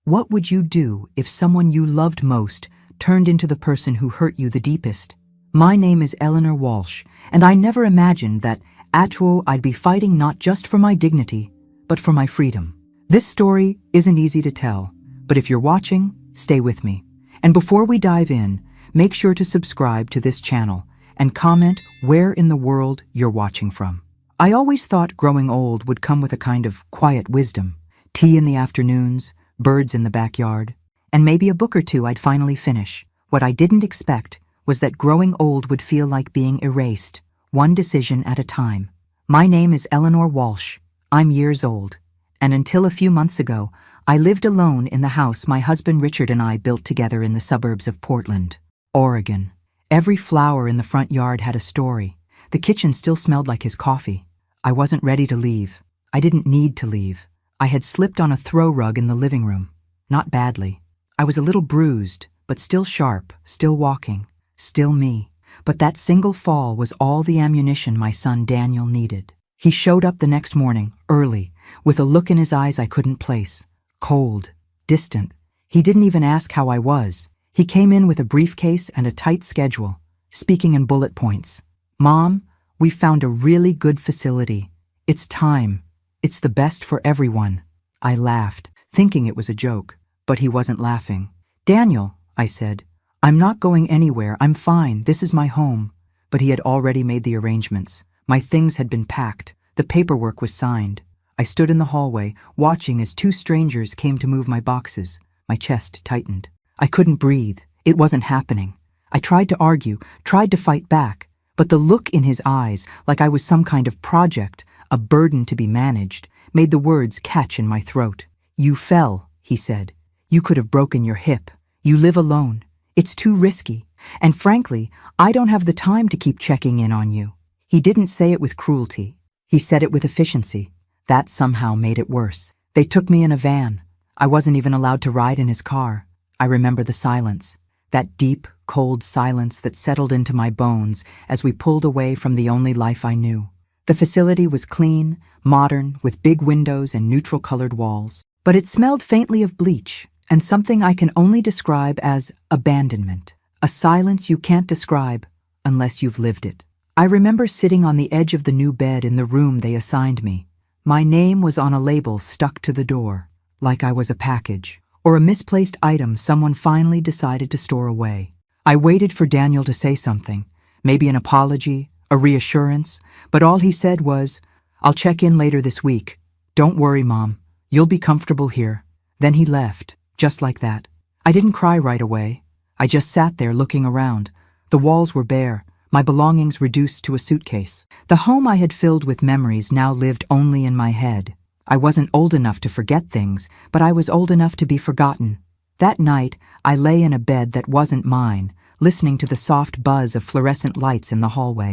What would you do if someone you loved most turned into the person who hurt you the deepest? My name is Eleanor Walsh, and I never imagined that I'd be fighting not just for my dignity, but for my freedom. This story isn't easy to tell, but if you're watching, stay with me. And before we dive in, make sure to subscribe to this channel and comment where in the world you're watching from. I always thought growing old would come with a kind of quiet wisdom, tea in the afternoons, birds in the backyard, and maybe a book or two I'd finally finish. What I didn't expect was that growing old would feel like being erased, one decision at a time. My name is Eleanor Walsh. I'm years old, and until a few months ago, I lived alone in the house my husband Richard and I built together in the suburbs of Portland, Oregon. Every flower in the front yard had a story. The kitchen still smelled like his coffee. I wasn't ready to leave. I didn't need to leave. I had slipped on a throw rug in the living room. Not badly. I was a little bruised, but still sharp, still walking, still me. But that single fall was all the ammunition my son Daniel needed. He showed up the next morning, early, with a look in his eyes I couldn't place. Cold, distant. He didn't even ask how I was. He came in with a briefcase and a tight schedule, speaking in bullet points. "Mom, we found a really good facility. It's time. It's the best for everyone." I laughed, thinking it was a joke, but he wasn't laughing. "Daniel," I said, "I'm not going anywhere. I'm fine. This is my home." But he had already made the arrangements. My things had been packed. The paperwork was signed. I stood in the hallway, watching as two strangers came to move my boxes. My chest tightened. I couldn't breathe. It wasn't happening. I tried to argue, tried to fight back, but the look in his eyes, like I was some kind of project, a burden to be managed, made the words catch in my throat. "You fell," he said. "You could have broken your hip. You live alone. It's too risky. And frankly, I don't have the time to keep checking in on you." He didn't say it with cruelty. He said it with efficiency. That somehow made it worse. They took me in a van. I wasn't even allowed to ride in his car. I remember the silence, that deep, cold silence that settled into my bones as we pulled away from the only life I knew. The facility was clean, modern, with big windows and neutral-colored walls. But it smelled faintly of bleach, and something I can only describe as abandonment. A silence you can't describe unless you've lived it. I remember sitting on the edge of the new bed in the room they assigned me. My name was on a label stuck to the door, like I was a package, or a misplaced item someone finally decided to store away. I waited for Daniel to say something, maybe an apology, a reassurance, but all he said was, "I'll check in later this week. Don't worry, Mom. You'll be comfortable here." Then he left, just like that. I didn't cry right away. I just sat there looking around. The walls were bare, my belongings reduced to a suitcase. The home I had filled with memories now lived only in my head. I wasn't old enough to forget things, but I was old enough to be forgotten. That night, I lay in a bed that wasn't mine, listening to the soft buzz of fluorescent lights in the hallway.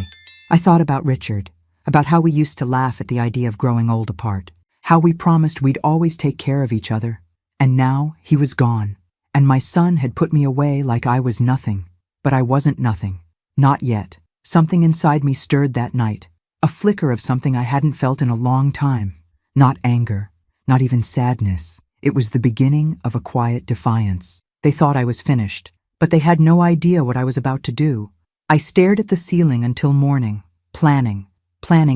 I thought about Richard, about how we used to laugh at the idea of growing old apart, how we promised we'd always take care of each other. And now he was gone, and my son had put me away like I was nothing. But I wasn't nothing. Not yet. Something inside me stirred that night, a flicker of something I hadn't felt in a long time. Not anger, not even sadness. It was the beginning of a quiet defiance. They thought I was finished, but they had no idea what I was about to do. I stared at the ceiling until morning, planning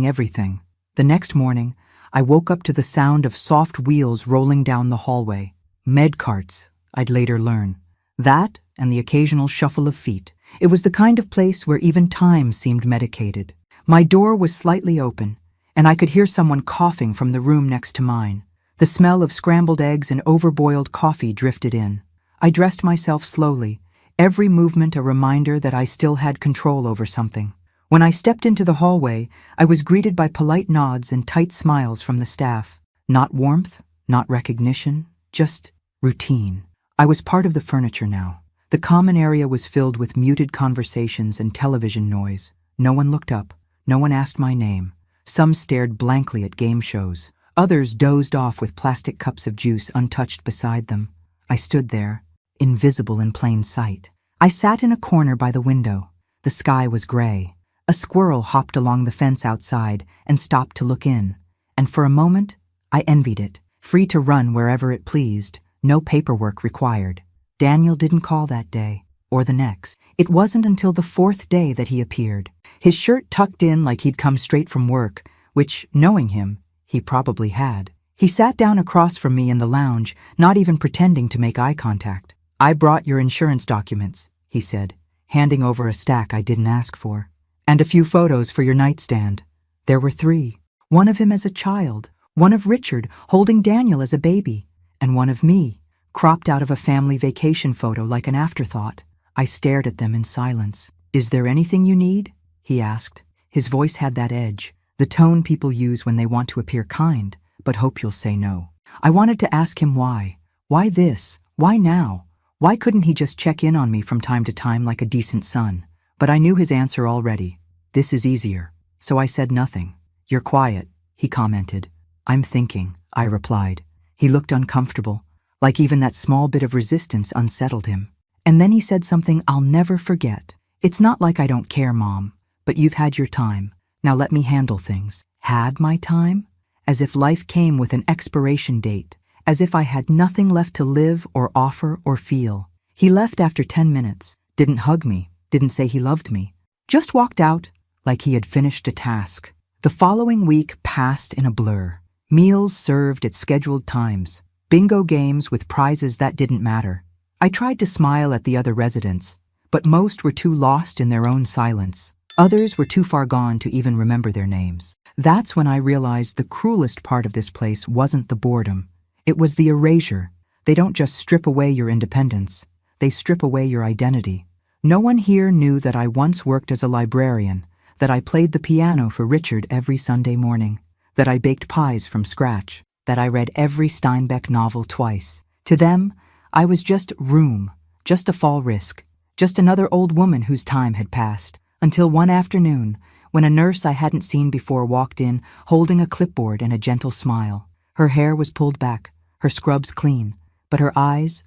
everything. The next morning, I woke up to the sound of soft wheels rolling down the hallway. Med carts, I'd later learn. That and the occasional shuffle of feet. It was the kind of place where even time seemed medicated. My door was slightly open, and I could hear someone coughing from the room next to mine. The smell of scrambled eggs and overboiled coffee drifted in. I dressed myself slowly, every movement a reminder that I still had control over something. When I stepped into the hallway, I was greeted by polite nods and tight smiles from the staff. Not warmth, not recognition, just routine. I was part of the furniture now. The common area was filled with muted conversations and television noise. No one looked up. No one asked my name. Some stared blankly at game shows. Others dozed off with plastic cups of juice untouched beside them. I stood there, invisible in plain sight. I sat in a corner by the window. The sky was gray. A squirrel hopped along the fence outside and stopped to look in. And for a moment, I envied it, free to run wherever it pleased. No paperwork required. Daniel didn't call that day, or the next. It wasn't until the fourth day that he appeared. His shirt tucked in like he'd come straight from work, which, knowing him, he probably had. He sat down across from me in the lounge, not even pretending to make eye contact. "I brought your insurance documents," he said, handing over a stack I didn't ask for. "And a few photos for your nightstand." There were 3. One of him as a child, one of Richard holding Daniel as a baby, and one of me, cropped out of a family vacation photo like an afterthought. I stared at them in silence. "Is there anything you need?" he asked. His voice had that edge, the tone people use when they want to appear kind, but hope you'll say no. I wanted to ask him why. Why this? Why now? Why couldn't he just check in on me from time to time like a decent son? But I knew his answer already. "This is easier." So I said nothing. "You're quiet," he commented. "I'm thinking," I replied. He looked uncomfortable, like even that small bit of resistance unsettled him. And then he said something I'll never forget. "It's not like I don't care, Mom, but you've had your time. Now let me handle things." Had my time? As if life came with an expiration date, as if I had nothing left to live or offer or feel. He left after 10 minutes, didn't hug me, didn't say he loved me, just walked out like he had finished a task. The following week passed in a blur. Meals served at scheduled times, bingo games with prizes that didn't matter. I tried to smile at the other residents, but most were too lost in their own silence. Others were too far gone to even remember their names. That's when I realized the cruelest part of this place wasn't the boredom. It was the erasure. They don't just strip away your independence. They strip away your identity. No one here knew that I once worked as a librarian, that I played the piano for Richard every Sunday morning, that I baked pies from scratch, that I read every Steinbeck novel twice. To them, I was just room, just a fall risk, just another old woman whose time had passed, until one afternoon, when a nurse I hadn't seen before walked in, holding a clipboard and a gentle smile. Her hair was pulled back, her scrubs clean, but her eyes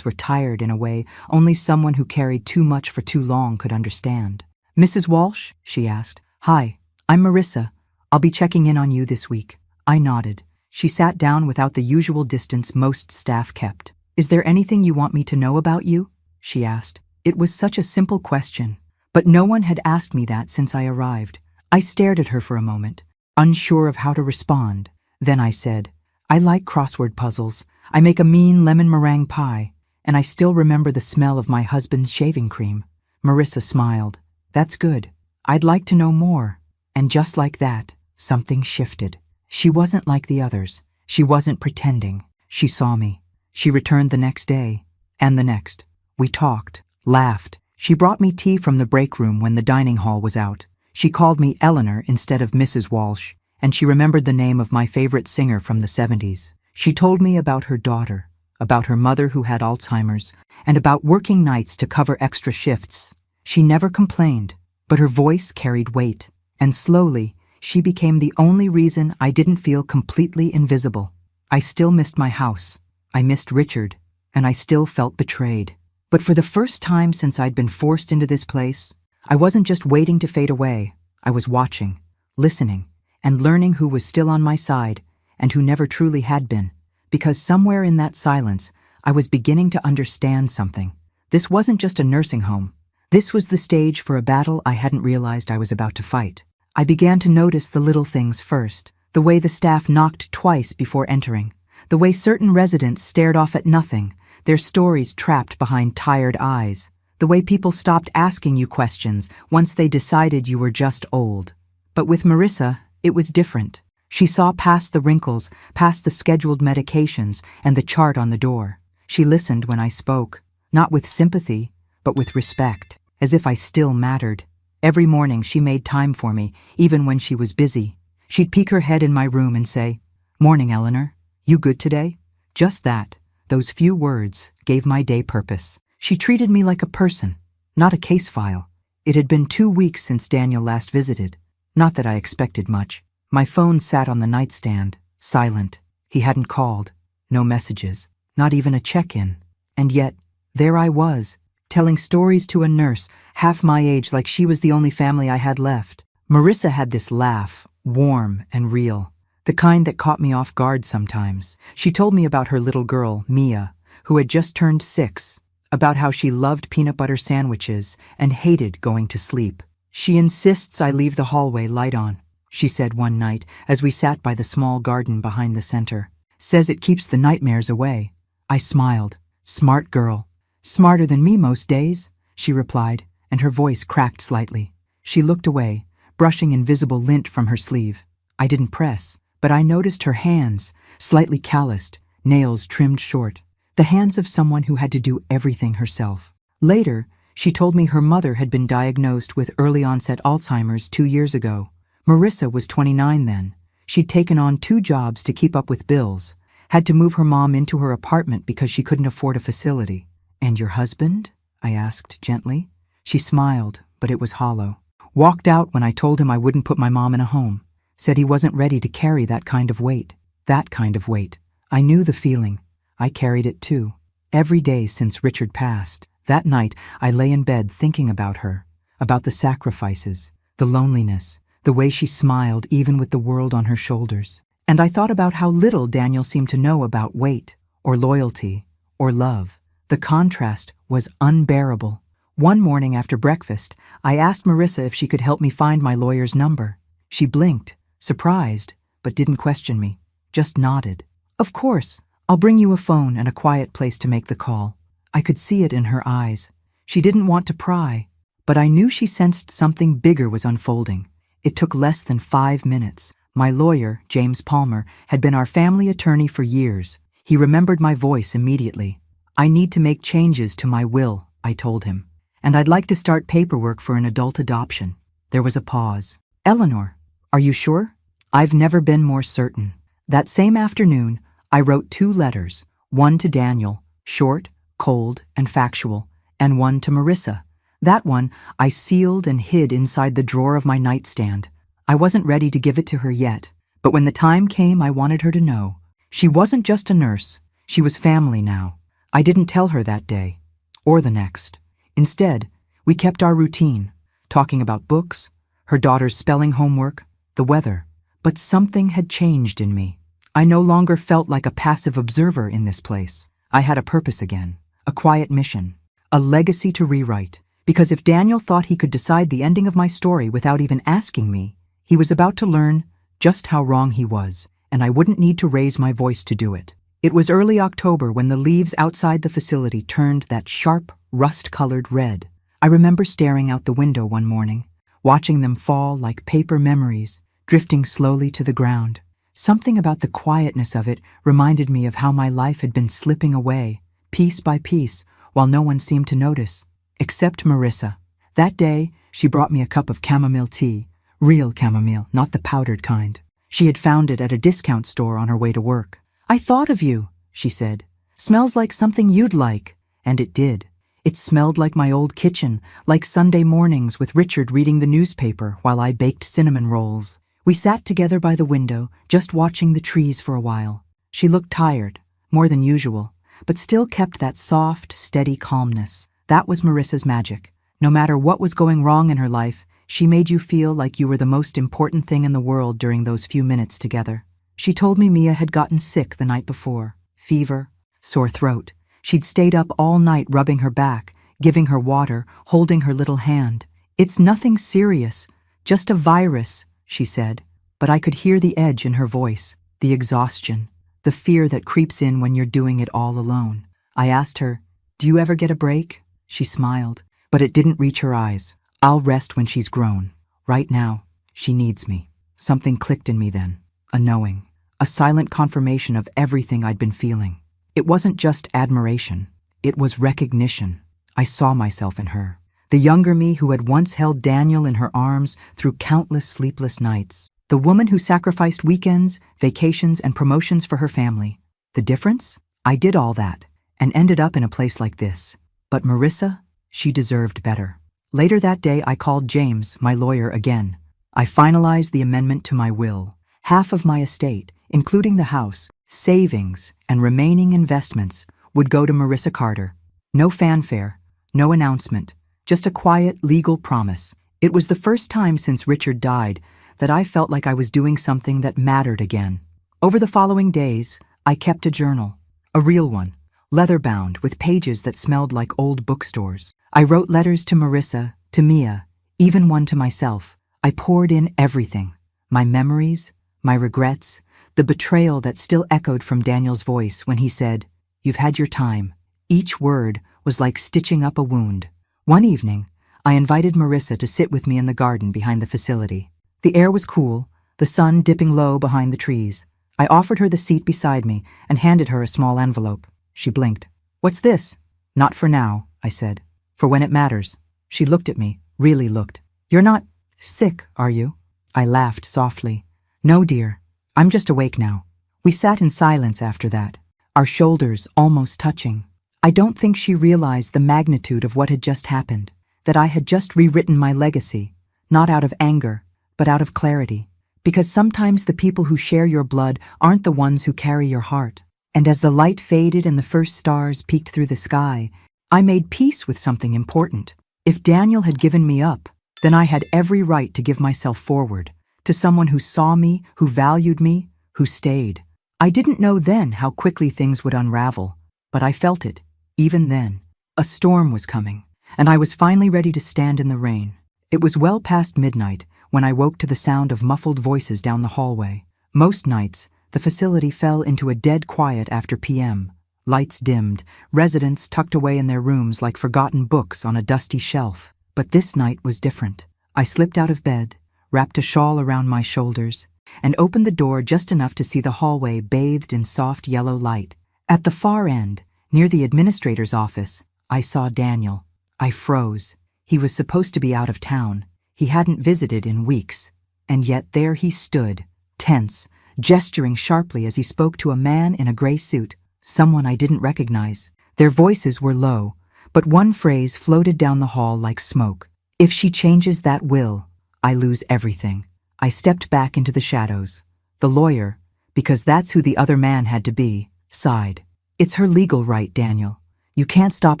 were tired in a way only someone who carried too much for too long could understand. "Mrs. Walsh?" she asked. "Hi, I'm Marissa. I'll be checking in on you this week." I nodded. She sat down without the usual distance most staff kept. "Is there anything you want me to know about you?" she asked. It was such a simple question, but no one had asked me that since I arrived. I stared at her for a moment, unsure of how to respond. Then I said, "I like crossword puzzles. I make a mean lemon meringue pie, and I still remember the smell of my husband's shaving cream." Marissa smiled. "That's good. I'd like to know more." And just like that, something shifted. She wasn't like the others. She wasn't pretending. She saw me. She returned the next day, and the next. We talked, laughed. She brought me tea from the break room when the dining hall was out. She called me Eleanor instead of Mrs. Walsh, and she remembered the name of my favorite singer from the 70s. She told me about her daughter, about her mother who had Alzheimer's, and about working nights to cover extra shifts. She never complained, but her voice carried weight, and slowly, she became the only reason I didn't feel completely invisible. I still missed my house, I missed Richard, and I still felt betrayed. But for the first time since I'd been forced into this place, I wasn't just waiting to fade away. I was watching, listening, and learning who was still on my side and who never truly had been. Because somewhere in that silence, I was beginning to understand something. This wasn't just a nursing home. This was the stage for a battle I hadn't realized I was about to fight. I began to notice the little things first, the way the staff knocked twice before entering, the way certain residents stared off at nothing, their stories trapped behind tired eyes, the way people stopped asking you questions once they decided you were just old. But with Marissa, it was different. She saw past the wrinkles, past the scheduled medications, and the chart on the door. She listened when I spoke, not with sympathy, but with respect, as if I still mattered. Every morning she made time for me, even when she was busy. She'd peek her head in my room and say, "Morning, Eleanor. You good today?" Just that. Those few words gave my day purpose. She treated me like a person, not a case file. It had been 2 weeks since Daniel last visited. Not that I expected much. My phone sat on the nightstand, silent. He hadn't called. No messages. Not even a check-in. And yet, there I was, telling stories to a nurse, half my age, like she was the only family I had left. Marissa had this laugh, warm and real. the kind that caught me off guard sometimes. She told me about her little girl, Mia, who had just turned 6, about how she loved peanut butter sandwiches and hated going to sleep. "She insists I leave the hallway light on," she said one night as we sat by the small garden behind the center. "Says it keeps the nightmares away." I smiled. "Smart girl." "Smarter than me most days," she replied, and her voice cracked slightly. She looked away, brushing invisible lint from her sleeve. I didn't press, but I noticed her hands, slightly calloused, nails trimmed short. The hands of someone who had to do everything herself. Later, she told me her mother had been diagnosed with early-onset Alzheimer's 2 years ago. Marissa was 29 then. She'd taken on 2 jobs to keep up with bills, had to move her mom into her apartment because she couldn't afford a facility. "And your husband?" I asked gently. She smiled, but it was hollow. "Walked out when I told him I wouldn't put my mom in a home. Said he wasn't ready to carry that kind of weight." That kind of weight. I knew the feeling. I carried it too. Every day since Richard passed. That night, I lay in bed thinking about her, about the sacrifices, the loneliness, the way she smiled even with the world on her shoulders. And I thought about how little Daniel seemed to know about weight, or loyalty, or love. The contrast was unbearable. One morning after breakfast, I asked Marissa if she could help me find my lawyer's number. She blinked, surprised, but didn't question me, just nodded. "Of course, I'll bring you a phone and a quiet place to make the call." I could see it in her eyes. She didn't want to pry, but I knew she sensed something bigger was unfolding. It took less than 5 minutes. My lawyer, James Palmer, had been our family attorney for years. He remembered my voice immediately. "I need to make changes to my will," I told him, "and I'd like to start paperwork for an adult adoption." There was a pause. "Eleanor, are you sure?" "I've never been more certain." That same afternoon, I wrote 2 letters, one to Daniel, short, cold, and factual, and one to Marissa. That one I sealed and hid inside the drawer of my nightstand. I wasn't ready to give it to her yet, but when the time came, I wanted her to know. She wasn't just a nurse. She was family now. I didn't tell her that day, or the next. Instead, we kept our routine, talking about books, her daughter's spelling homework, the weather. But something had changed in me. I no longer felt like a passive observer in this place. I had a purpose again, a quiet mission, a legacy to rewrite. Because if Daniel thought he could decide the ending of my story without even asking me, he was about to learn just how wrong he was, and I wouldn't need to raise my voice to do it. It was early October when the leaves outside the facility turned that sharp, rust-colored red. I remember staring out the window one morning, watching them fall like paper memories, drifting slowly to the ground. Something about the quietness of it reminded me of how my life had been slipping away, piece by piece, while no one seemed to notice. Except Marissa. That day, she brought me a cup of chamomile tea, real chamomile, not the powdered kind. She had found it at a discount store on her way to work. "I thought of you," she said. "Smells like something you'd like." And it did. It smelled like my old kitchen, like Sunday mornings with Richard reading the newspaper while I baked cinnamon rolls. We sat together by the window, just watching the trees for a while. She looked tired, more than usual, but still kept that soft, steady calmness. That was Marissa's magic. No matter what was going wrong in her life, she made you feel like you were the most important thing in the world during those few minutes together. She told me Mia had gotten sick the night before. Fever, sore throat. She'd stayed up all night rubbing her back, giving her water, holding her little hand. "It's nothing serious, just a virus," she said. But I could hear the edge in her voice, the exhaustion, the fear that creeps in when you're doing it all alone. I asked her, "Do you ever get a break?" She smiled, but it didn't reach her eyes. "I'll rest when she's grown. Right now, she needs me." Something clicked in me then, a knowing, a silent confirmation of everything I'd been feeling. It wasn't just admiration, it was recognition. I saw myself in her, the younger me who had once held Daniel in her arms through countless sleepless nights, the woman who sacrificed weekends, vacations, and promotions for her family. The difference? I did all that, and ended up in a place like this. But Marissa, she deserved better. Later that day, I called James, my lawyer, again. I finalized the amendment to my will. Half of my estate, including the house, savings, and remaining investments, would go to Marissa Carter. No fanfare, no announcement, just a quiet legal promise. It was the first time since Richard died that I felt like I was doing something that mattered again. Over the following days, I kept a journal, a real one, leather-bound with pages that smelled like old bookstores. I wrote letters to Marissa, to Mia, even one to myself. I poured in everything, my memories, my regrets, the betrayal that still echoed from Daniel's voice when he said, "You've had your time." Each word was like stitching up a wound. One evening, I invited Marissa to sit with me in the garden behind the facility. The air was cool, the sun dipping low behind the trees. I offered her the seat beside me and handed her a small envelope. She blinked. "What's this?" "Not for now," I said. "For when it matters." She looked at me, really looked. "You're not sick, are you?" I laughed softly. "No, dear. I'm just awake now." We sat in silence after that, our shoulders almost touching. I don't think she realized the magnitude of what had just happened, that I had just rewritten my legacy, not out of anger, but out of clarity. Because sometimes the people who share your blood aren't the ones who carry your heart. And as the light faded and the first stars peeked through the sky, I made peace with something important. If Daniel had given me up, then I had every right to give myself forward, to someone who saw me, who valued me, who stayed. I didn't know then how quickly things would unravel, but I felt it, even then. A storm was coming, and I was finally ready to stand in the rain. It was well past midnight when I woke to the sound of muffled voices down the hallway. Most nights, the facility fell into a dead quiet after p.m. Lights dimmed, residents tucked away in their rooms like forgotten books on a dusty shelf. But this night was different. I slipped out of bed, wrapped a shawl around my shoulders, and opened the door just enough to see the hallway bathed in soft yellow light. At the far end, near the administrator's office, I saw Daniel. I froze. He was supposed to be out of town. He hadn't visited in weeks. And yet there he stood, tense, gesturing sharply as he spoke to a man in a gray suit, someone I didn't recognize. Their voices were low, but one phrase floated down the hall like smoke. "If she changes that will, I lose everything." I stepped back into the shadows. The lawyer, because that's who the other man had to be, sighed. "It's her legal right, Daniel. You can't stop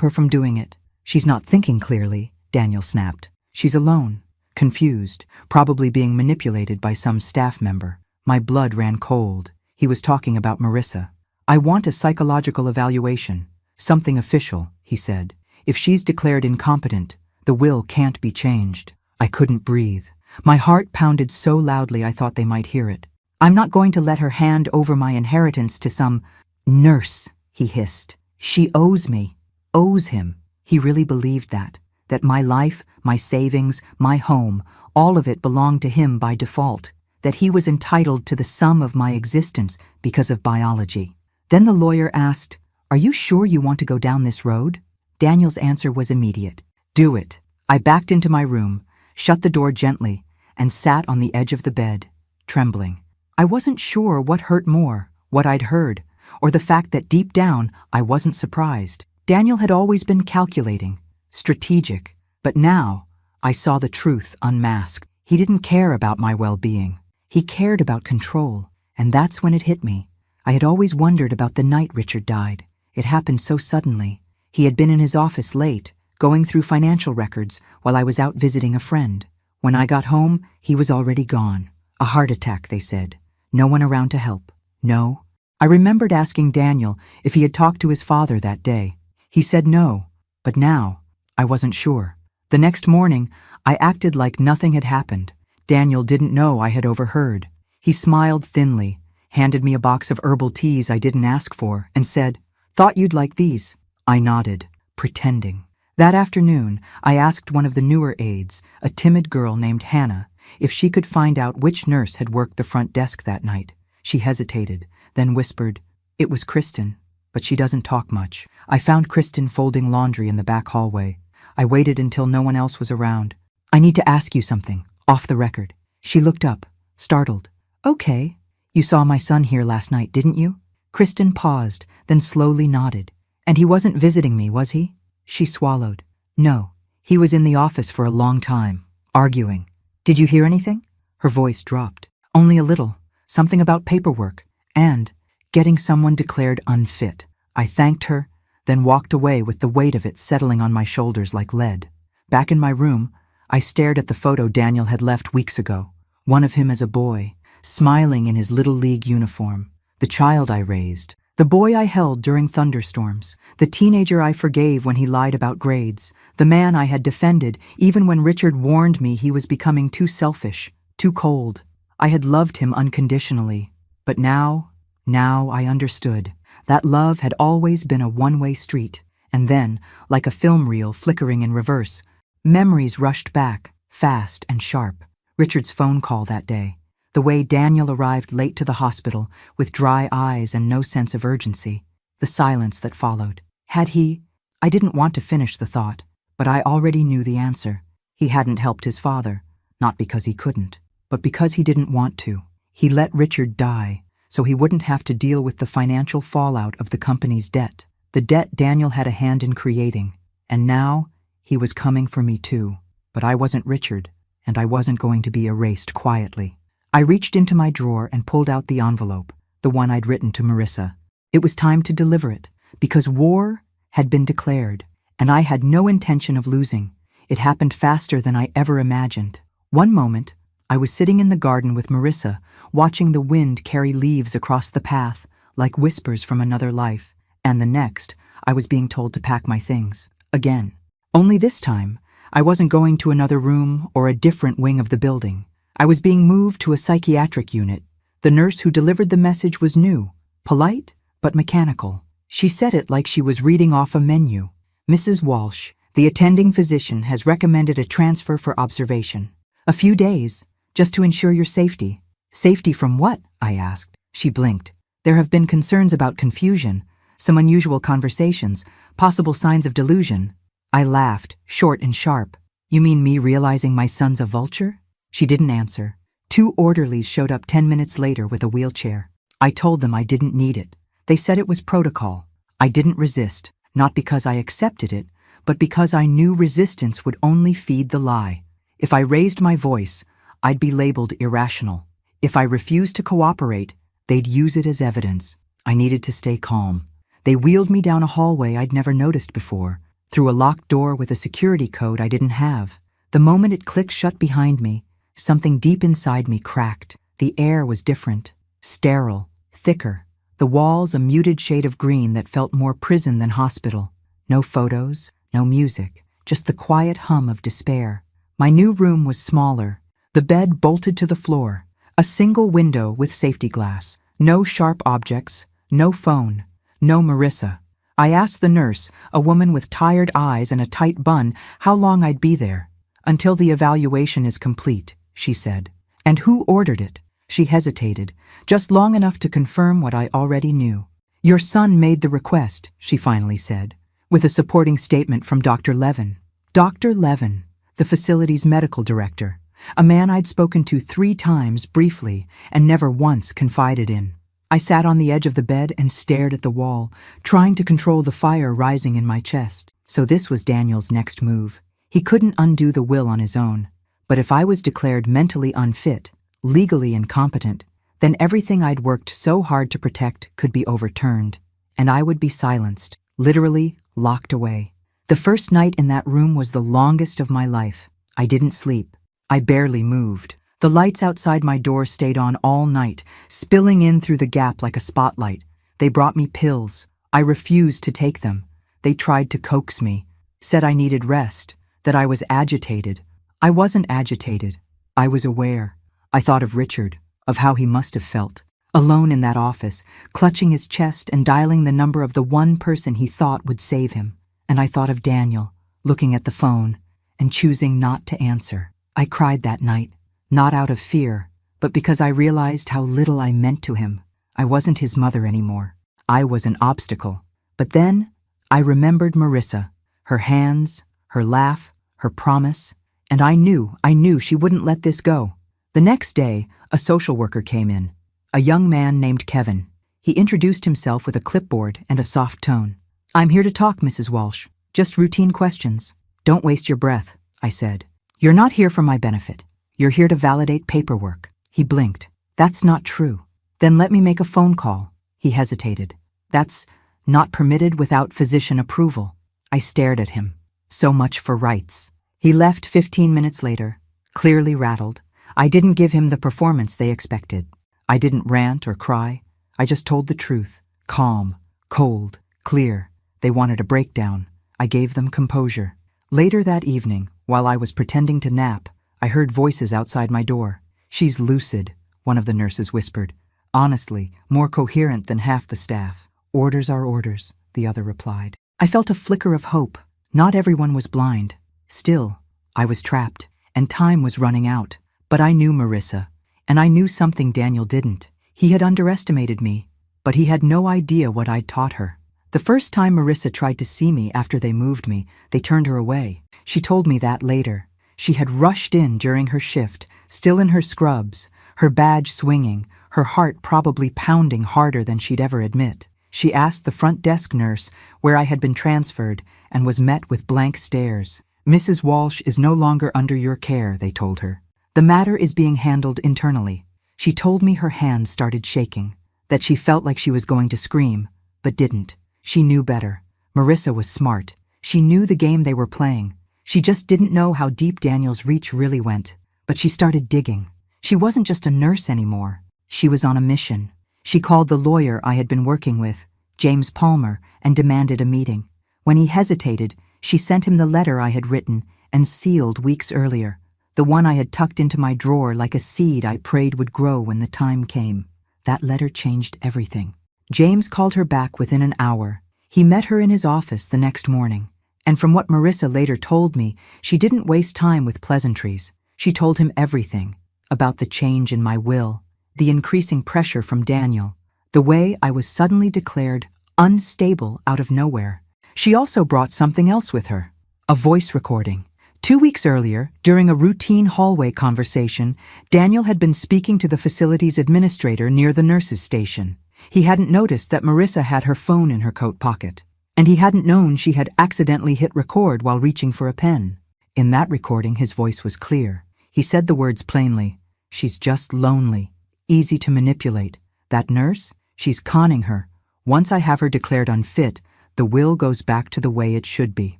her from doing it." "She's not thinking clearly," Daniel snapped. "She's alone, confused, probably being manipulated by some staff member." My blood ran cold. He was talking about Marissa. "I want a psychological evaluation, something official," he said. "If she's declared incompetent, the will can't be changed." I couldn't breathe. My heart pounded so loudly I thought they might hear it. "I'm not going to let her hand over my inheritance to some nurse," he hissed. "She owes me, owes him." He really believed that my life, my savings, my home, all of it belonged to him by default, that he was entitled to the sum of my existence because of biology. Then the lawyer asked, "Are you sure you want to go down this road?" Daniel's answer was immediate. "Do it." I backed into my room, shut the door gently, and sat on the edge of the bed, trembling. I wasn't sure what hurt more, what I'd heard, or the fact that deep down I wasn't surprised. Daniel had always been calculating, strategic, but now I saw the truth unmasked. He didn't care about my well-being. He cared about control, and that's when it hit me. I had always wondered about the night Richard died. It happened so suddenly. He had been in his office late, going through financial records while I was out visiting a friend. When I got home, he was already gone. A heart attack, they said. No one around to help. No. I remembered asking Daniel if he had talked to his father that day. He said no, but now I wasn't sure. The next morning, I acted like nothing had happened. Daniel didn't know I had overheard. He smiled thinly, handed me a box of herbal teas I didn't ask for, and said, "Thought you'd like these." I nodded, pretending. That afternoon, I asked one of the newer aides, a timid girl named Hannah, if she could find out which nurse had worked the front desk that night. She hesitated, then whispered, "It was Kristen, but she doesn't talk much." I found Kristen folding laundry in the back hallway. I waited until no one else was around. "I need to ask you something, off the record." She looked up, startled. "Okay. You saw my son here last night, didn't you?" Kristen paused, then slowly nodded. "And he wasn't visiting me, was he?" She swallowed. "No. He was in the office for a long time, arguing." "Did you hear anything?" Her voice dropped. "Only a little. Something about paperwork. And getting someone declared unfit." I thanked her, then walked away with the weight of it settling on my shoulders like lead. Back in my room, I stared at the photo Daniel had left weeks ago. One of him as a boy, smiling in his little league uniform. The child I raised. The boy I held during thunderstorms. The teenager I forgave when he lied about grades. The man I had defended even when Richard warned me he was becoming too selfish, too cold. I had loved him unconditionally. But now I understood. That love had always been a one-way street. And then, like a film reel flickering in reverse, memories rushed back, fast and sharp. Richard's phone call that day. The way Daniel arrived late to the hospital, with dry eyes and no sense of urgency. The silence that followed. Had he? I didn't want to finish the thought, but I already knew the answer. He hadn't helped his father, not because he couldn't, but because he didn't want to. He let Richard die, so he wouldn't have to deal with the financial fallout of the company's debt. The debt Daniel had a hand in creating. And now, he was coming for me too. But I wasn't Richard, and I wasn't going to be erased quietly. I reached into my drawer and pulled out the envelope, the one I'd written to Marissa. It was time to deliver it, because war had been declared, and I had no intention of losing. It happened faster than I ever imagined. One moment, I was sitting in the garden with Marissa, watching the wind carry leaves across the path, like whispers from another life, and the next, I was being told to pack my things, again. Only this time, I wasn't going to another room or a different wing of the building. I was being moved to a psychiatric unit. The nurse who delivered the message was new, polite, but mechanical. She said it like she was reading off a menu. Mrs. Walsh, the attending physician, has recommended a transfer for observation. A few days, just to ensure your safety. Safety from what? I asked. She blinked. There have been concerns about confusion, some unusual conversations, possible signs of delusion. I laughed, short and sharp. You mean me realizing my son's a vulture? She didn't answer. 2 orderlies showed up 10 minutes later with a wheelchair. I told them I didn't need it. They said it was protocol. I didn't resist, not because I accepted it, but because I knew resistance would only feed the lie. If I raised my voice, I'd be labeled irrational. If I refused to cooperate, they'd use it as evidence. I needed to stay calm. They wheeled me down a hallway I'd never noticed before, through a locked door with a security code I didn't have. The moment it clicked shut behind me, something deep inside me cracked. The air was different, sterile, thicker. The walls a muted shade of green that felt more prison than hospital. No photos, no music, just the quiet hum of despair. My new room was smaller, the bed bolted to the floor, a single window with safety glass. No sharp objects, no phone, no Marissa. I asked the nurse, a woman with tired eyes and a tight bun, how long I'd be there. Until the evaluation is complete, she said. And who ordered it? She hesitated, just long enough to confirm what I already knew. Your son made the request, she finally said, with a supporting statement from Dr. Levin. Dr. Levin, the facility's medical director, a man I'd spoken to 3 times briefly and never once confided in. I sat on the edge of the bed and stared at the wall, trying to control the fire rising in my chest. So this was Daniel's next move. He couldn't undo the will on his own. But if I was declared mentally unfit, legally incompetent, then everything I'd worked so hard to protect could be overturned, and I would be silenced, literally locked away. The first night in that room was the longest of my life. I didn't sleep. I barely moved. The lights outside my door stayed on all night, spilling in through the gap like a spotlight. They brought me pills. I refused to take them. They tried to coax me, said I needed rest, that I was agitated. I wasn't agitated. I was aware. I thought of Richard, of how he must have felt, alone in that office, clutching his chest and dialing the number of the one person he thought would save him. And I thought of Daniel, looking at the phone and choosing not to answer. I cried that night. Not out of fear, but because I realized how little I meant to him. I wasn't his mother anymore. I was an obstacle. But then, I remembered Marissa, her hands, her laugh, her promise, and I knew she wouldn't let this go. The next day, a social worker came in, a young man named Kevin. He introduced himself with a clipboard and a soft tone. I'm here to talk, Mrs. Walsh. Just routine questions. Don't waste your breath, I said. You're not here for my benefit. You're here to validate paperwork. He blinked. That's not true. Then let me make a phone call. He hesitated. That's not permitted without physician approval. I stared at him. So much for rights. He left 15 minutes later, clearly rattled. I didn't give him the performance they expected. I didn't rant or cry. I just told the truth. Calm, cold, clear. They wanted a breakdown. I gave them composure. Later that evening, while I was pretending to nap, I heard voices outside my door. "She's lucid," one of the nurses whispered. "Honestly, more coherent than half the staff." "Orders are orders," the other replied. I felt a flicker of hope. Not everyone was blind. Still, I was trapped, and time was running out. But I knew Marissa, and I knew something Daniel didn't. He had underestimated me, but he had no idea what I'd taught her. The first time Marissa tried to see me after they moved me, they turned her away. She told me that later. She had rushed in during her shift, still in her scrubs, her badge swinging, her heart probably pounding harder than she'd ever admit. She asked the front desk nurse where I had been transferred and was met with blank stares. "Mrs. Walsh is no longer under your care," they told her. "The matter is being handled internally." She told me her hands started shaking, that she felt like she was going to scream, but didn't. She knew better. Marissa was smart. She knew the game they were playing. She just didn't know how deep Daniel's reach really went. But she started digging. She wasn't just a nurse anymore. She was on a mission. She called the lawyer I had been working with, James Palmer, and demanded a meeting. When he hesitated, she sent him the letter I had written and sealed weeks earlier, the one I had tucked into my drawer like a seed I prayed would grow when the time came. That letter changed everything. James called her back within an hour. He met her in his office the next morning. And from what Marissa later told me, she didn't waste time with pleasantries. She told him everything about the change in my will, the increasing pressure from Daniel, the way I was suddenly declared unstable out of nowhere. She also brought something else with her, a voice recording. 2 weeks earlier, during a routine hallway conversation, Daniel had been speaking to the facility's administrator near the nurses' station. He hadn't noticed that Marissa had her phone in her coat pocket, and he hadn't known she had accidentally hit record while reaching for a pen. In that recording, his voice was clear. He said the words plainly. "She's just lonely, easy to manipulate. That nurse, she's conning her. Once I have her declared unfit, the will goes back to the way it should be."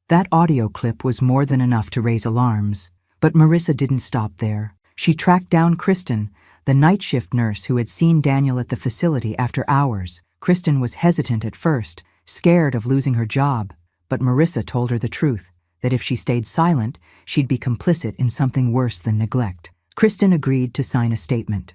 That audio clip was more than enough to raise alarms. But Marissa didn't stop there. She tracked down Kristen, the night shift nurse who had seen Daniel at the facility after hours. Kristen was hesitant at first, scared of losing her job, but Marissa told her the truth, that if she stayed silent, she'd be complicit in something worse than neglect. Kristen agreed to sign a statement.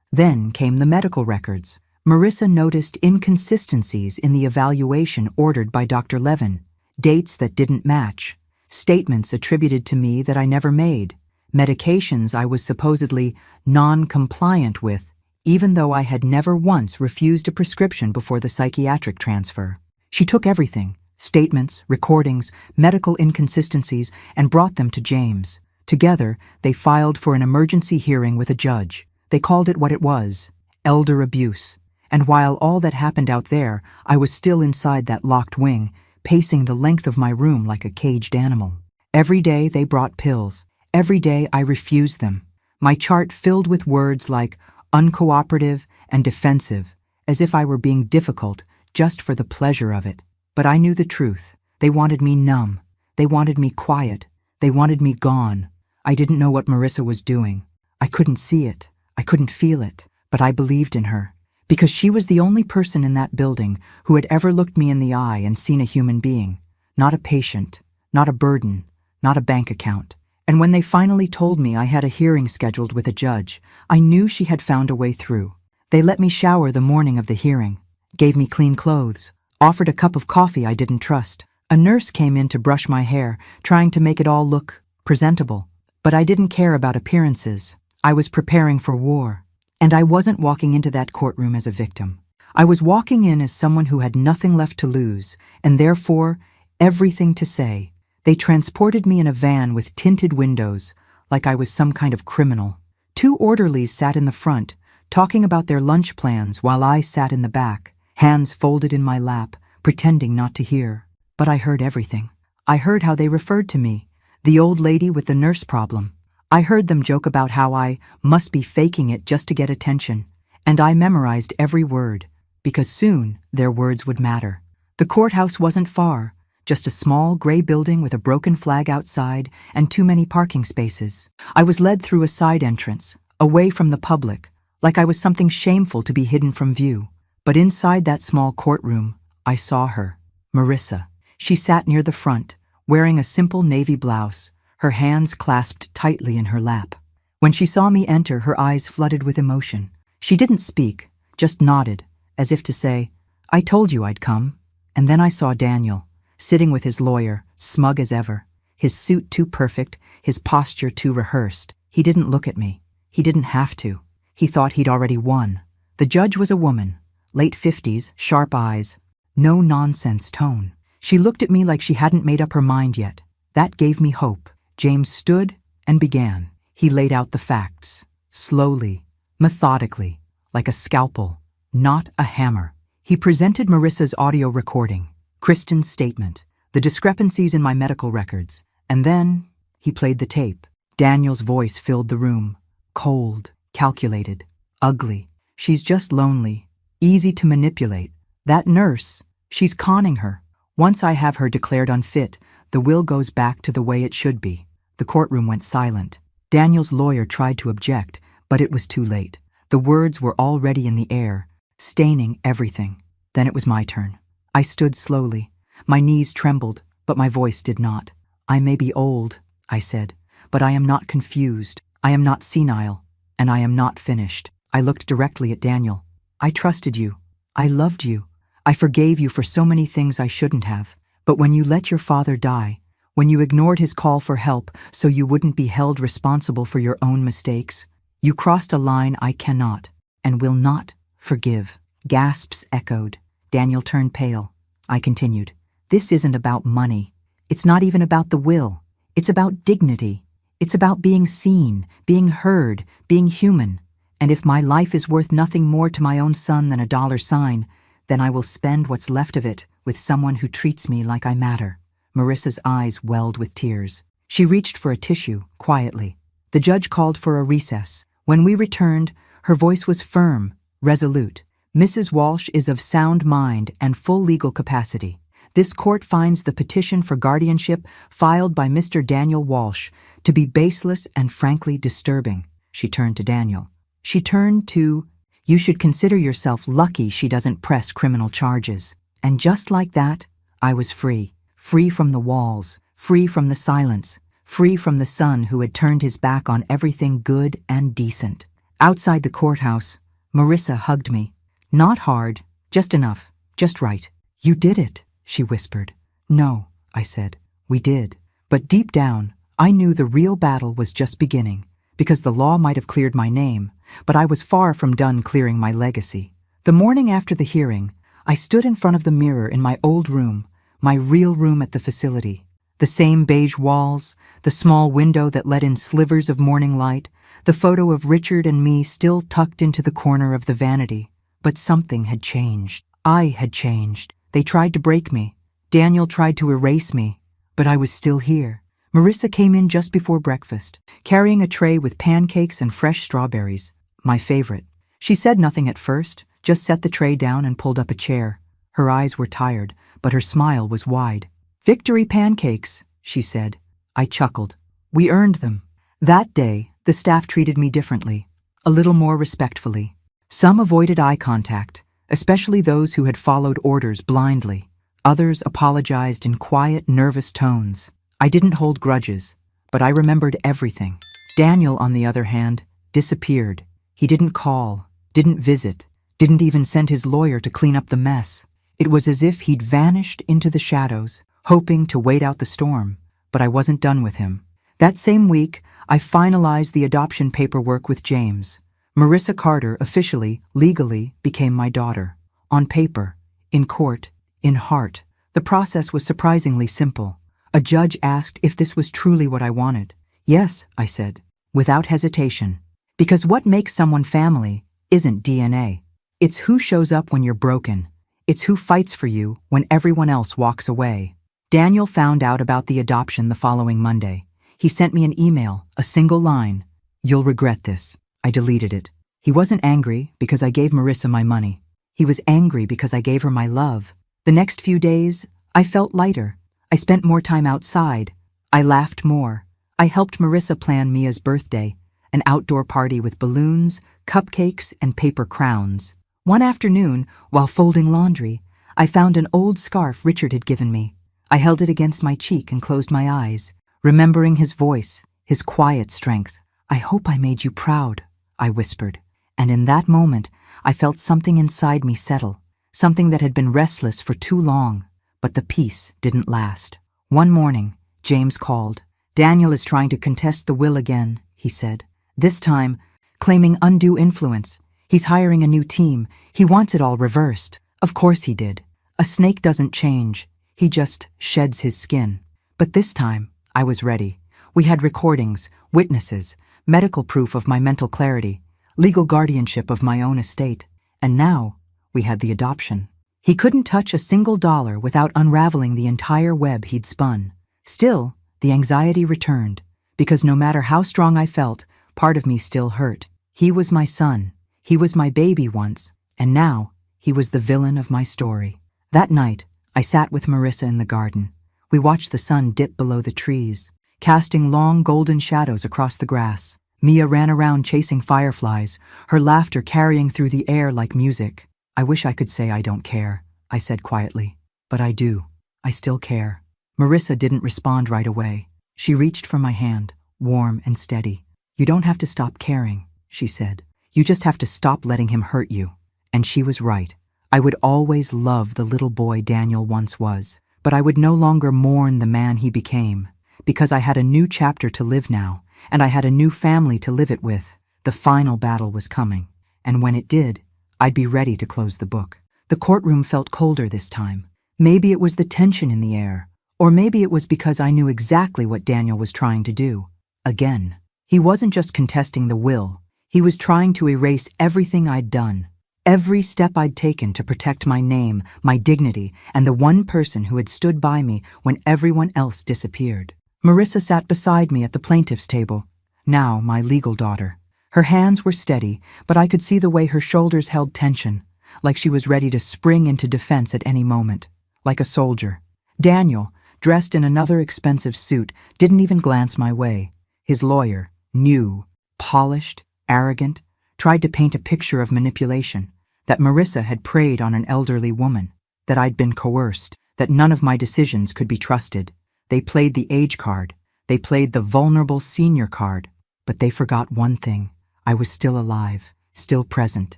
Then came the medical records. Marissa noticed inconsistencies in the evaluation ordered by Dr. Levin, dates that didn't match, statements attributed to me that I never made, medications I was supposedly non-compliant with, even though I had never once refused a prescription before the psychiatric transfer. She took everything, statements, recordings, medical inconsistencies, and brought them to James. Together, they filed for an emergency hearing with a judge. They called it what it was, elder abuse. And while all that happened out there, I was still inside that locked wing, pacing the length of my room like a caged animal. Every day they brought pills. Every day I refused them. My chart filled with words like uncooperative and defensive, as if I were being difficult just for the pleasure of it. But I knew the truth. They wanted me numb. They wanted me quiet. They wanted me gone. I didn't know what Marissa was doing. I couldn't see it. I couldn't feel it. But I believed in her, because she was the only person in that building who had ever looked me in the eye and seen a human being, not a patient, not a burden, not a bank account. And when they finally told me I had a hearing scheduled with a judge, I knew she had found a way through. They let me shower the morning of the hearing, gave me clean clothes, offered a cup of coffee I didn't trust. A nurse came in to brush my hair, trying to make it all look presentable. But I didn't care about appearances. I was preparing for war. And I wasn't walking into that courtroom as a victim. I was walking in as someone who had nothing left to lose, and therefore everything to say. They transported me in a van with tinted windows, like I was some kind of criminal. 2 orderlies sat in the front, talking about their lunch plans while I sat in the back, hands folded in my lap, pretending not to hear. But I heard everything. I heard how they referred to me, the old lady with the nurse problem. I heard them joke about how I must be faking it just to get attention, and I memorized every word, because soon their words would matter. The courthouse wasn't far, just a small gray building with a broken flag outside and too many parking spaces. I was led through a side entrance, away from the public, like I was something shameful to be hidden from view. But inside that small courtroom, I saw her, Marissa. She sat near the front, wearing a simple navy blouse, her hands clasped tightly in her lap. When she saw me enter, her eyes flooded with emotion. She didn't speak, just nodded, as if to say, "I told you I'd come." And then I saw Daniel, sitting with his lawyer, smug as ever, his suit too perfect, his posture too rehearsed. He didn't look at me. He didn't have to. He thought he'd already won. The judge was a woman, late 50s, sharp eyes, no-nonsense tone. She looked at me like she hadn't made up her mind yet. That gave me hope. James stood and began. He laid out the facts, slowly, methodically, like a scalpel, not a hammer. He presented Marissa's audio recording, Kristen's statement, the discrepancies in my medical records, and then he played the tape. Daniel's voice filled the room, cold, calculated, ugly. She's just lonely, easy to manipulate. That nurse, she's conning her. Once I have her declared unfit, the will goes back to the way it should be. The courtroom went silent. Daniel's lawyer tried to object, but it was too late. The words were already in the air, staining everything. Then it was my turn. I stood slowly. My knees trembled, but my voice did not. "I may be old," I said, "but I am not confused. I am not senile, and I am not finished." I looked directly at Daniel. "I trusted you. I loved you. I forgave you for so many things I shouldn't have. But when you let your father die, when you ignored his call for help so you wouldn't be held responsible for your own mistakes, you crossed a line I cannot and will not forgive." Gasps echoed. Daniel turned pale. I continued, "This isn't about money. It's not even about the will. It's about dignity. It's about being seen, being heard, being human. And if my life is worth nothing more to my own son than a $, then I will spend what's left of it with someone who treats me like I matter." Marissa's eyes welled with tears. She reached for a tissue, quietly. The judge called for a recess. When we returned, her voice was firm, resolute. "Mrs. Walsh is of sound mind and full legal capacity. This court finds the petition for guardianship filed by Mr. Daniel Walsh to be baseless and frankly disturbing." She turned to Daniel. She turned to, "You should consider yourself lucky she doesn't press criminal charges." And just like that, I was free. Free from the walls, free from the silence, free from the son who had turned his back on everything good and decent. Outside the courthouse, Marissa hugged me. Not hard, just enough, just right. "You did it," she whispered. "No," I said, "we did." But deep down, I knew the real battle was just beginning, because the law might have cleared my name, but I was far from done clearing my legacy. The morning after the hearing, I stood in front of the mirror in my old room, my real room at the facility. The same beige walls, the small window that let in slivers of morning light, the photo of Richard and me still tucked into the corner of the vanity. But something had changed. I had changed. They tried to break me. Daniel tried to erase me, but I was still here. Marissa came in just before breakfast, carrying a tray with pancakes and fresh strawberries, my favorite. She said nothing at first, just set the tray down and pulled up a chair. Her eyes were tired, but her smile was wide. "Victory pancakes," she said. I chuckled. We earned them. That day, the staff treated me differently, a little more respectfully. Some avoided eye contact, especially those who had followed orders blindly. Others apologized in quiet, nervous tones. I didn't hold grudges, but I remembered everything. Daniel, on the other hand, disappeared. He didn't call, didn't visit, didn't even send his lawyer to clean up the mess. It was as if he'd vanished into the shadows, hoping to wait out the storm, but I wasn't done with him. That same week, I finalized the adoption paperwork with James. Marissa Carter officially, legally, became my daughter. On paper, in court, in heart. The process was surprisingly simple. A judge asked if this was truly what I wanted. "Yes," I said, without hesitation. Because what makes someone family isn't DNA. It's who shows up when you're broken. It's who fights for you when everyone else walks away. Daniel found out about the adoption the following Monday. He sent me an email, a single line. "You'll regret this." I deleted it. He wasn't angry because I gave Marissa my money. He was angry because I gave her my love. The next few days, I felt lighter. I spent more time outside. I laughed more. I helped Marissa plan Mia's birthday, an outdoor party with balloons, cupcakes, and paper crowns. One afternoon, while folding laundry, I found an old scarf Richard had given me. I held it against my cheek and closed my eyes, remembering his voice, his quiet strength. "I hope I made you proud," I whispered. And in that moment, I felt something inside me settle, something that had been restless for too long. But the peace didn't last. One morning, James called. "Daniel is trying to contest the will again," he said. "This time, claiming undue influence. He's hiring a new team. He wants it all reversed." Of course he did. A snake doesn't change. He just sheds his skin. But this time, I was ready. We had recordings, witnesses, medical proof of my mental clarity, legal guardianship of my own estate. And now, we had the adoption. He couldn't touch a single dollar without unraveling the entire web he'd spun. Still, the anxiety returned, because no matter how strong I felt, part of me still hurt. He was my son. He was my baby once, and now he was the villain of my story. That night, I sat with Marissa in the garden. We watched the sun dip below the trees, casting long golden shadows across the grass. Mia ran around chasing fireflies, her laughter carrying through the air like music. "I wish I could say I don't care," I said quietly. "But I do. I still care." Marissa didn't respond right away. She reached for my hand, warm and steady. "You don't have to stop caring," she said. "You just have to stop letting him hurt you." And she was right. I would always love the little boy Daniel once was, but I would no longer mourn the man he became, because I had a new chapter to live now, and I had a new family to live it with. The final battle was coming, and when it did, I'd be ready to close the book. The courtroom felt colder this time. Maybe it was the tension in the air, or maybe it was because I knew exactly what Daniel was trying to do. Again, he wasn't just contesting the will. He was trying to erase everything I'd done, every step I'd taken to protect my name, my dignity, and the one person who had stood by me when everyone else disappeared. Marissa sat beside me at the plaintiff's table, now my legal daughter. Her hands were steady, but I could see the way her shoulders held tension, like she was ready to spring into defense at any moment, like a soldier. Daniel, dressed in another expensive suit, didn't even glance my way. His lawyer, new, polished, arrogant, tried to paint a picture of manipulation, that Marissa had preyed on an elderly woman, that I'd been coerced, that none of my decisions could be trusted. They played the age card. They played the vulnerable senior card. But they forgot one thing. I was still alive, still present,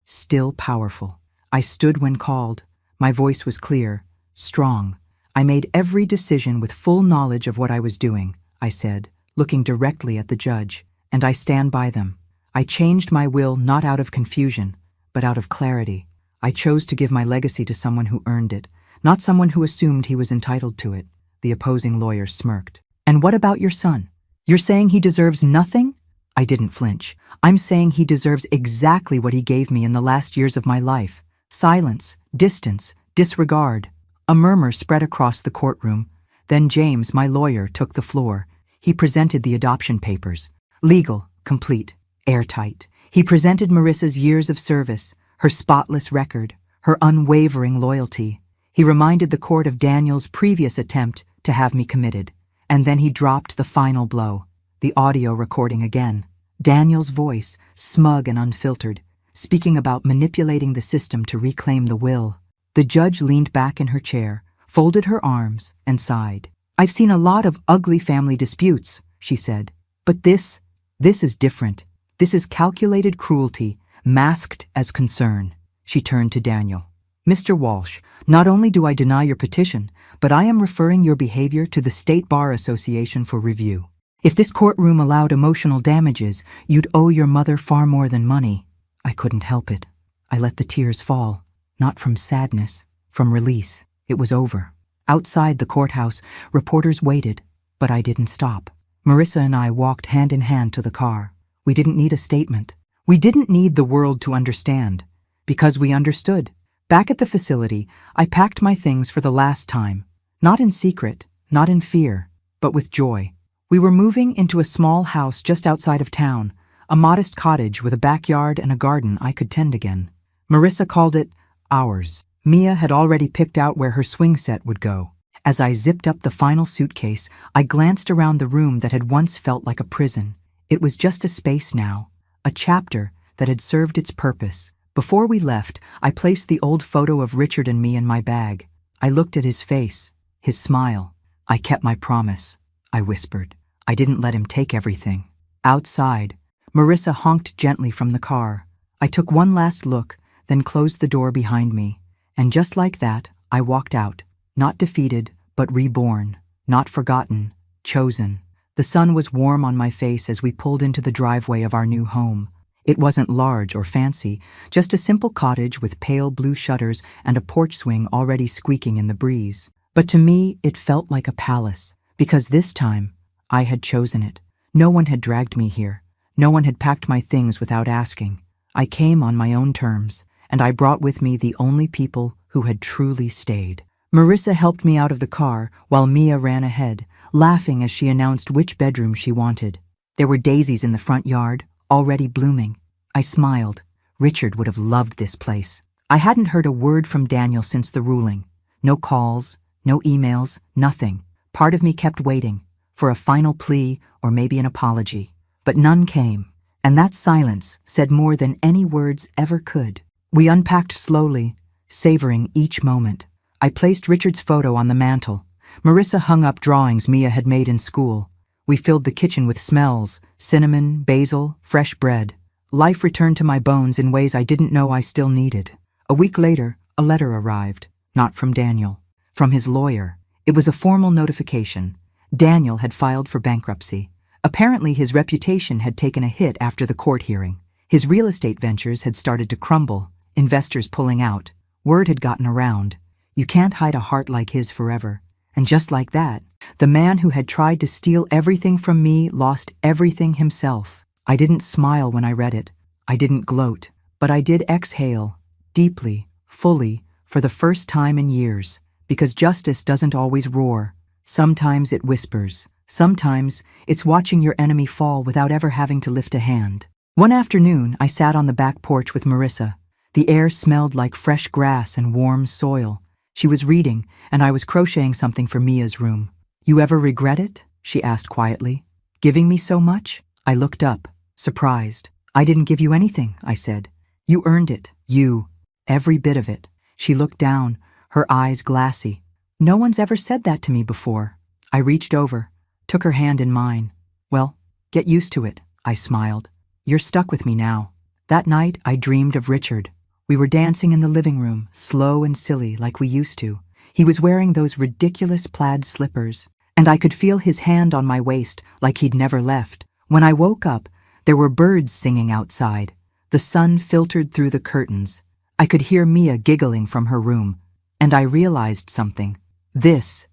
still powerful. I stood when called. My voice was clear, strong. I made every decision with full knowledge of what I was doing, I said, looking directly at the judge, and I stand by them. I changed my will not out of confusion, but out of clarity. I chose to give my legacy to someone who earned it, not someone who assumed he was entitled to it. The opposing lawyer smirked. "And what about your son? You're saying he deserves nothing?" I didn't flinch. "I'm saying he deserves exactly what he gave me in the last years of my life. Silence, distance, disregard." A murmur spread across the courtroom. Then James, my lawyer, took the floor. He presented the adoption papers. Legal, complete, airtight. He presented Marissa's years of service, her spotless record, her unwavering loyalty. He reminded the court of Daniel's previous attempt to have me committed. And then he dropped the final blow, the audio recording again. Daniel's voice, smug and unfiltered, speaking about manipulating the system to reclaim the will. The judge leaned back in her chair, folded her arms, and sighed. "I've seen a lot of ugly family disputes," she said. "But this is different. This is calculated cruelty, masked as concern." She turned to Daniel. "Mr. Walsh, not only do I deny your petition, but I am referring your behavior to the State Bar Association for review. If this courtroom allowed emotional damages, you'd owe your mother far more than money." I couldn't help it. I let the tears fall, not from sadness, from release. It was over. Outside the courthouse, reporters waited, but I didn't stop. Marissa and I walked hand in hand to the car. We didn't need a statement. We didn't need the world to understand, because we understood. Back at the facility, I packed my things for the last time, not in secret, not in fear, but with joy. We were moving into a small house just outside of town, a modest cottage with a backyard and a garden I could tend again. Marissa called it ours. Mia had already picked out where her swing set would go. As I zipped up the final suitcase, I glanced around the room that had once felt like a prison. It was just a space now, a chapter that had served its purpose. Before we left, I placed the old photo of Richard and me in my bag. I looked at his face, his smile. "I kept my promise," I whispered. "I didn't let him take everything." Outside, Marissa honked gently from the car. I took one last look, then closed the door behind me. And just like that, I walked out, not defeated, but reborn, not forgotten, chosen. The sun was warm on my face as we pulled into the driveway of our new home. It wasn't large or fancy, just a simple cottage with pale blue shutters and a porch swing already squeaking in the breeze. But to me, it felt like a palace, because this time, I had chosen it. No one had dragged me here. No one had packed my things without asking. I came on my own terms, and I brought with me the only people who had truly stayed. Marissa helped me out of the car while Mia ran ahead, laughing as she announced which bedroom she wanted. There were daisies in the front yard, already blooming. I smiled. Richard would have loved this place. I hadn't heard a word from Daniel since the ruling. No calls, no emails, nothing. Part of me kept waiting for a final plea or maybe an apology. But none came, and that silence said more than any words ever could. We unpacked slowly, savoring each moment. I placed Richard's photo on the mantel. Marissa hung up drawings Mia had made in school. We filled the kitchen with smells, cinnamon, basil, fresh bread. Life returned to my bones in ways I didn't know I still needed. A week later, a letter arrived, not from Daniel, from his lawyer. It was a formal notification. Daniel had filed for bankruptcy. Apparently, his reputation had taken a hit after the court hearing. His real estate ventures had started to crumble, investors pulling out. Word had gotten around. You can't hide a heart like his forever. And just like that, the man who had tried to steal everything from me lost everything himself. I didn't smile when I read it. I didn't gloat. But I did exhale, deeply, fully, for the first time in years. Because justice doesn't always roar. Sometimes it whispers. Sometimes it's watching your enemy fall without ever having to lift a hand. One afternoon, I sat on the back porch with Marissa. The air smelled like fresh grass and warm soil. She was reading, and I was crocheting something for Mia's room. "You ever regret it?" she asked quietly. "Giving me so much?" I looked up, surprised. "I didn't give you anything," I said. "You earned it. You. Every bit of it." She looked down, her eyes glassy. "No one's ever said that to me before." I reached over, took her hand in mine. "Well, get used to it," I smiled. "You're stuck with me now." That night, I dreamed of Richard. We were dancing in the living room, slow and silly like we used to. He was wearing those ridiculous plaid slippers, and I could feel his hand on my waist like he'd never left. When I woke up, there were birds singing outside. The sun filtered through the curtains. I could hear Mia giggling from her room, and I realized something. This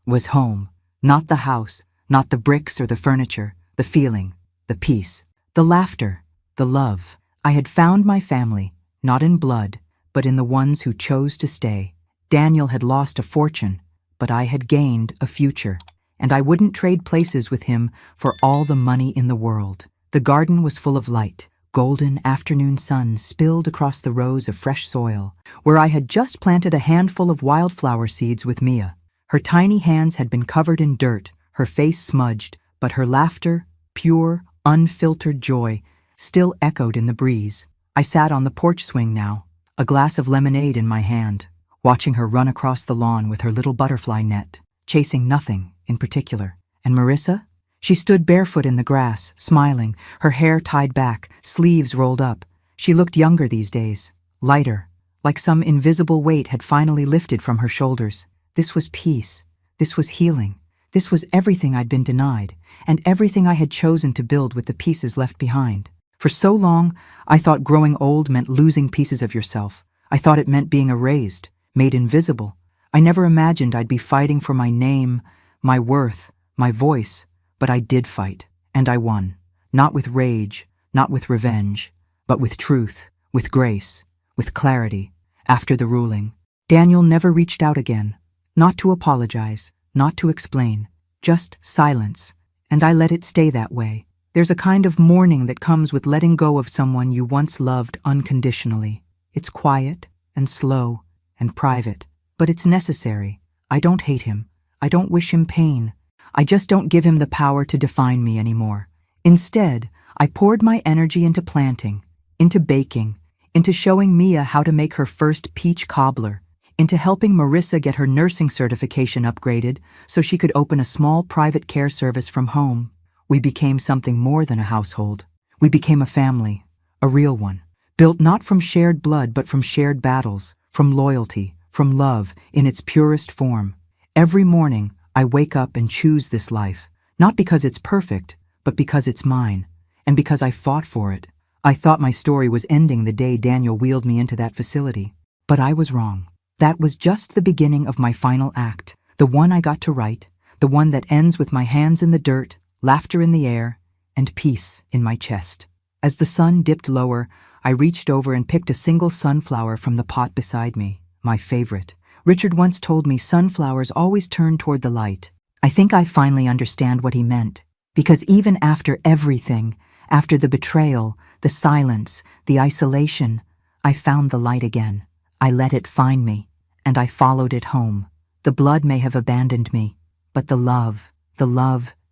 was home. Not the house, not the bricks or the furniture, the feeling, the peace, the laughter, the love. I had found my family, not in blood, but in the ones who chose to stay. Daniel had lost a fortune, but I had gained a future, and I wouldn't trade places with him for all the money in the world. The garden was full of light. Golden afternoon sun spilled across the rows of fresh soil, where I had just planted a handful of wildflower seeds with Mia. Her tiny hands had been covered in dirt, her face smudged, but her laughter, pure, unfiltered joy, still echoed in the breeze. I sat on the porch swing now, a glass of lemonade in my hand, watching her run across the lawn with her little butterfly net, chasing nothing in particular. And Marissa? She stood barefoot in the grass, smiling, her hair tied back, sleeves rolled up. She looked younger these days, lighter, like some invisible weight had finally lifted from her shoulders. This was peace. This was healing. This was everything I'd been denied, and everything I had chosen to build with the pieces left behind. For so long, I thought growing old meant losing pieces of yourself. I thought it meant being erased, made invisible. I never imagined I'd be fighting for my name, my worth, my voice. But I did fight, and I won. Not with rage, not with revenge, but with truth, with grace, with clarity. After the ruling, Daniel never reached out again. Not to apologize, not to explain, just silence. And I let it stay that way. There's a kind of mourning that comes with letting go of someone you once loved unconditionally. It's quiet and slow and private, but it's necessary. I don't hate him. I don't wish him pain. I just don't give him the power to define me anymore. Instead, I poured my energy into planting, into baking, into showing Mia how to make her first peach cobbler, into helping Marissa get her nursing certification upgraded so she could open a small private care service from home. We became something more than a household. We became a family, a real one, built not from shared blood but from shared battles, from loyalty, from love in its purest form. Every morning, I wake up and choose this life, not because it's perfect, but because it's mine, and because I fought for it. I thought my story was ending the day Daniel wheeled me into that facility, but I was wrong. That was just the beginning of my final act, the one I got to write, the one that ends with my hands in the dirt, laughter in the air, and peace in my chest. As the sun dipped lower, I reached over and picked a single sunflower from the pot beside me, my favorite. Richard once told me sunflowers always turn toward the light. I think I finally understand what he meant, because even after everything, after the betrayal, the silence, the isolation, I found the light again. I let it find me, and I followed it home. The blood may have abandoned me, but the love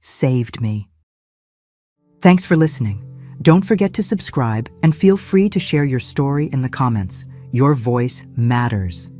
saved me. Thanks for listening. Don't forget to subscribe and feel free to share your story in the comments. Your voice matters.